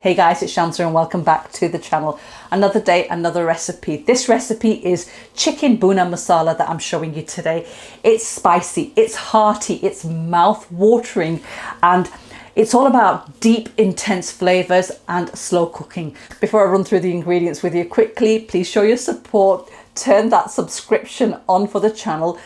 Hey guys, it's Shanta and welcome back to the channel. Another day, another recipe. This recipe is chicken bhuna masala that I'm showing you today. It's spicy, it's hearty, it's mouth-watering, and it's all about deep, intense flavors and slow cooking. Before I run through the ingredients with you quickly, please show your support, turn that subscription on for the channel,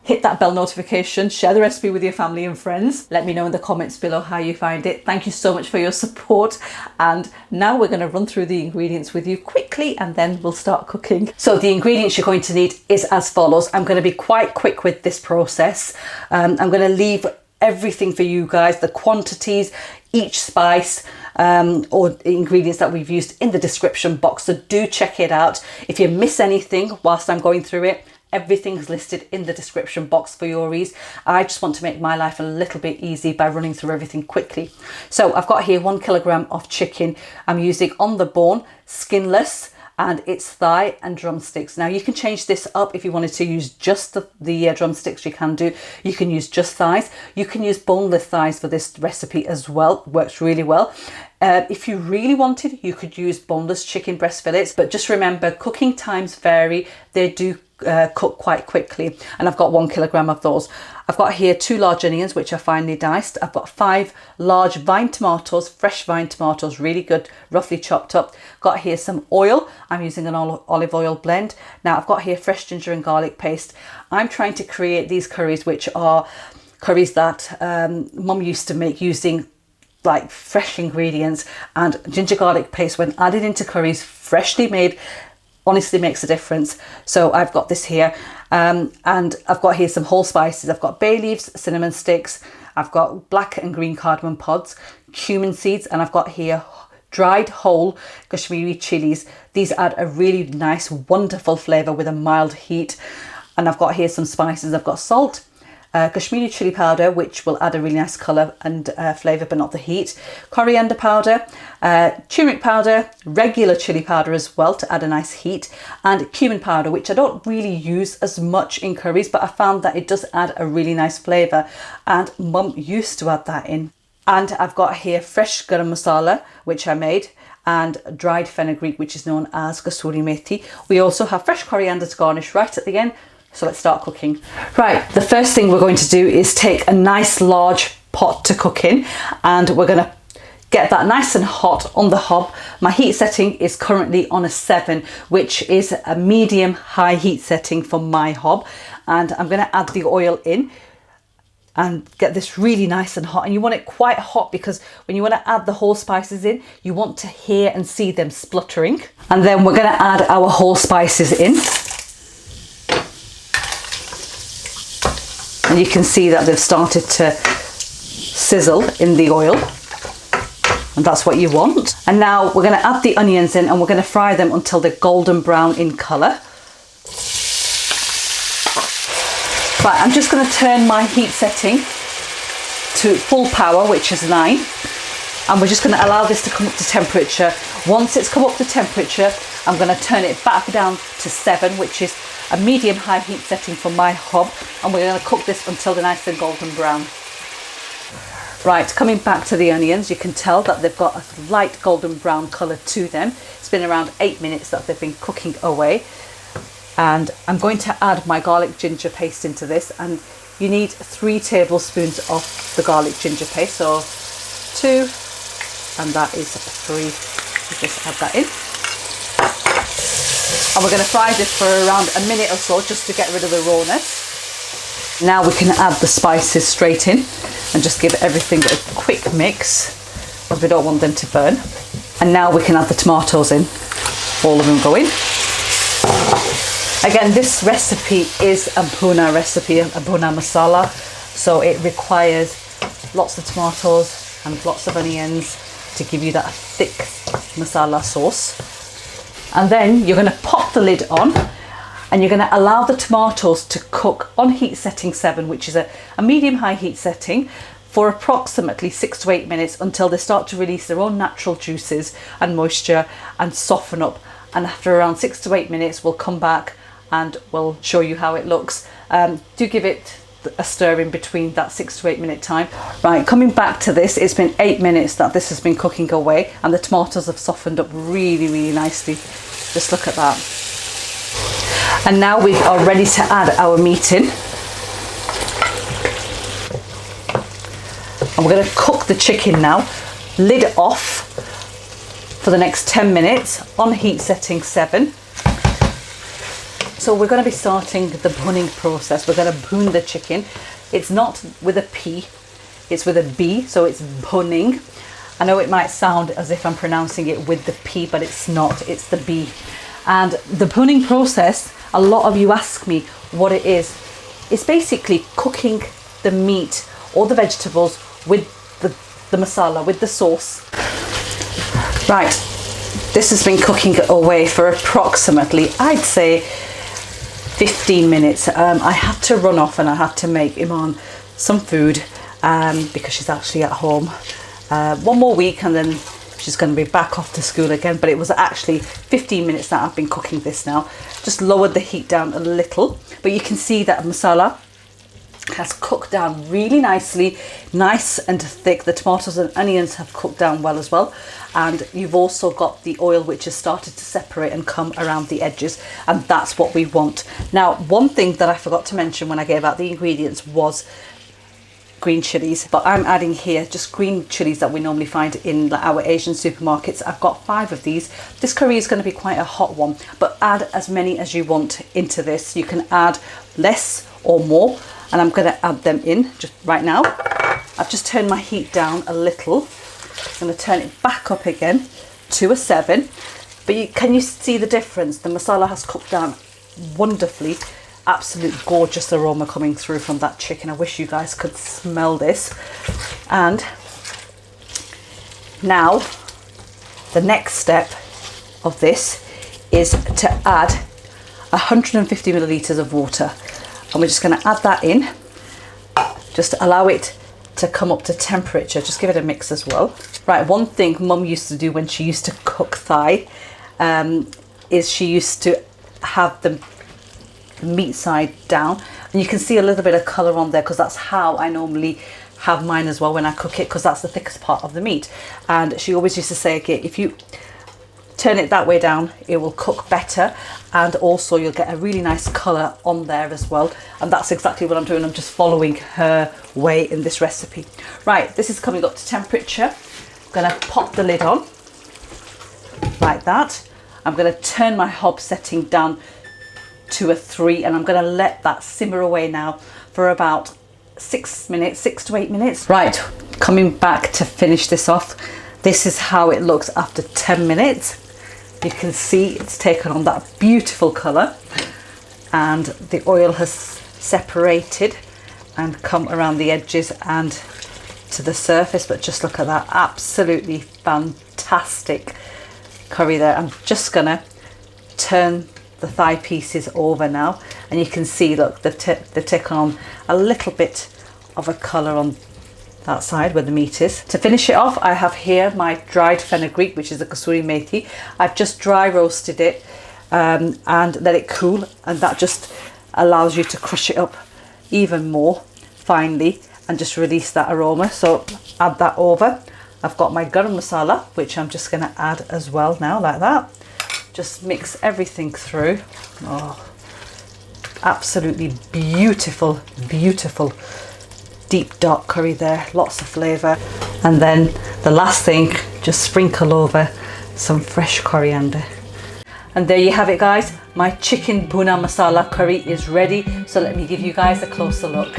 hit that bell notification, share the recipe with your family and friends. Let me know in the comments below how you find it. Thank you so much for your support. And now we're going to run through the ingredients with you quickly and then we'll start cooking. So the ingredients you're going to need is as follows. I'm going to be quite quick with this process. I'm going to leave everything for you guys, the quantities, each spice, or ingredients that we've used in the description box. So do check it out. If you miss anything whilst I'm going through it, everything's listed in the description box for your ease. I just want to make my life a little bit easy by running through everything quickly. So I've got here 1 kilogram of chicken. I'm using on the bone, skinless, and it's thigh and drumsticks. Now you can change this up if you wanted to use just the drumsticks, you can do. You can use just thighs. You can use boneless thighs for this recipe as well. Works really well. If you really wanted, you could use boneless chicken breast fillets, but just remember cooking times vary. They do cook quite quickly, and I've got 1 kilogram of those. I've got here 2 large onions which are finely diced. I've got 5 large vine tomatoes, fresh vine tomatoes, really good, roughly chopped up. Got here some oil. I'm using an olive oil blend. Now I've got here fresh ginger and garlic paste. I'm trying to create these curries which are curries that mum used to make using like fresh ingredients, and ginger garlic paste when added into curries freshly made honestly makes a difference. So I've got this here, and I've got here some whole spices. I've got bay leaves, cinnamon sticks, I've got black and green cardamom pods, cumin seeds, and I've got here dried whole Kashmiri chillies. These add a really nice, wonderful flavour with a mild heat. And I've got here some spices. I've got salt, Kashmiri chili powder, which will add a really nice colour and flavour, but not the heat. Coriander powder, turmeric powder, regular chili powder as well to add a nice heat, and cumin powder, which I don't really use as much in curries, but I found that it does add a really nice flavour, and mum used to add that in. And I've got here fresh garam masala, which I made, and dried fenugreek, which is known as kasuri methi. We also have fresh coriander to garnish right at the end. So let's start cooking. Right, the first thing we're going to do is take a nice large pot to cook in, and we're going to get that nice and hot on the hob. My heat setting is currently on a 7, which is a medium high heat setting for my hob. And I'm going to add the oil in and get this really nice and hot. And you want it quite hot because when you want to add the whole spices in, you want to hear and see them spluttering. And then we're going to add our whole spices in. And you can see that they've started to sizzle in the oil, and that's what you want. And now we're going to add the onions in, and we're going to fry them until they're golden brown in colour. Right, I'm just going to turn my heat setting to full power, which is 9, and we're just going to allow this to come up to temperature. Once it's come up to temperature, I'm going to turn it back down to 7, which is a medium high heat setting for my hob, and we're going to cook this until they're nice and golden brown. Right, coming back to the onions, you can tell that they've got a light golden brown colour to them. It's been around 8 minutes that they've been cooking away, and I'm going to add my garlic ginger paste into this, and you need 3 tablespoons of the garlic ginger paste, so 2, and that is 3. Just add that in. And we're going to fry this for around a minute or so just to get rid of the rawness. Now we can add the spices straight in and just give everything a quick mix, as we don't want them to burn. And now we can add the tomatoes in. All of them go in. Again, this recipe is a bhuna recipe, a bhuna masala, so it requires lots of tomatoes and lots of onions to give you that thick masala sauce. And then you're going to pop the lid on, and you're going to allow the tomatoes to cook on heat setting 7, which is a medium high heat setting, for approximately 6 to 8 minutes until they start to release their own natural juices and moisture and soften up. And after around 6 to 8 minutes, we'll come back and we'll show you how it looks. Do give it a stir in between that 6 to 8 minute time. Right, coming back to this, it's been 8 minutes that this has been cooking away, and the tomatoes have softened up really, really nicely. Just look at that. And now we are ready to add our meat in. And we're going to cook the chicken now, lid off for the next 10 minutes on heat setting 7. So we're going to be starting the bhuning process. We're going to bhun the chicken. It's not with a P, it's with a B, so it's bhuning. I know it might sound as if I'm pronouncing it with the P, but it's not, it's the B. And the bhuning process, a lot of you ask me what it is. It's basically cooking the meat or the vegetables with the masala, with the sauce. Right, this has been cooking away for approximately, I'd say, 15 minutes. I had to run off and I had to make Iman some food because she's actually at home. One more week and then she's going to be back off to school again, but it was actually 15 minutes that I've been cooking this now. Just lowered the heat down a little, but you can see that masala has cooked down really nicely, nice and thick. The tomatoes and onions have cooked down well as well, and you've also got the oil which has started to separate and come around the edges, and that's what we want. Now, one thing that I forgot to mention when I gave out the ingredients was green chilies, but I'm adding here just green chilies that we normally find in our Asian supermarkets. I've got 5 of these. This curry is going to be quite a hot one, but add as many as you want into this. You can add less or more, and I'm going to add them in just right now. I've just turned my heat down a little. I'm going to turn it back up again to a 7. But can you see the difference? The masala has cooked down wonderfully. Absolute gorgeous aroma coming through from that chicken. I wish you guys could smell this. And now the next step of this is to add 150 millilitres of water. And we're just going to add that in. Just allow it to come up to temperature. Just give it a mix as well. Right, one thing Mum used to do when she used to cook thigh is she used to have the meat side down, and you can see a little bit of colour on there because that's how I normally have mine as well when I cook it, because that's the thickest part of the meat. And she always used to say, okay, if you turn it that way down, it will cook better, and also you'll get a really nice colour on there as well. And that's exactly what I'm doing. I'm just following her way in this recipe. Right, this is coming up to temperature. I'm going to pop the lid on like that. I'm going to turn my hob setting down to a 3, and I'm going to let that simmer away now for about 6 minutes, 6 to 8 minutes. Right, coming back to finish this off. This is how it looks after 10 minutes. You can see it's taken on that beautiful colour, and the oil has separated and come around the edges and to the surface. But just look at that, absolutely fantastic curry there. I'm just gonna turn the thigh pieces over now, and you can see, look, they've taken on a little bit of a colour on that side where the meat is. To finish it off, I have here my dried fenugreek, which is a kasuri methi. I've just dry roasted it and let it cool, and that just allows you to crush it up even more finely and just release that aroma. So add that over. I've got my garam masala, which I'm just going to add as well now, like that. Just mix everything through. Oh, absolutely beautiful, beautiful deep dark curry there, lots of flavour. And then the last thing, just sprinkle over some fresh coriander. And there you have it, guys. My chicken bhuna masala curry is ready. So let me give you guys a closer look.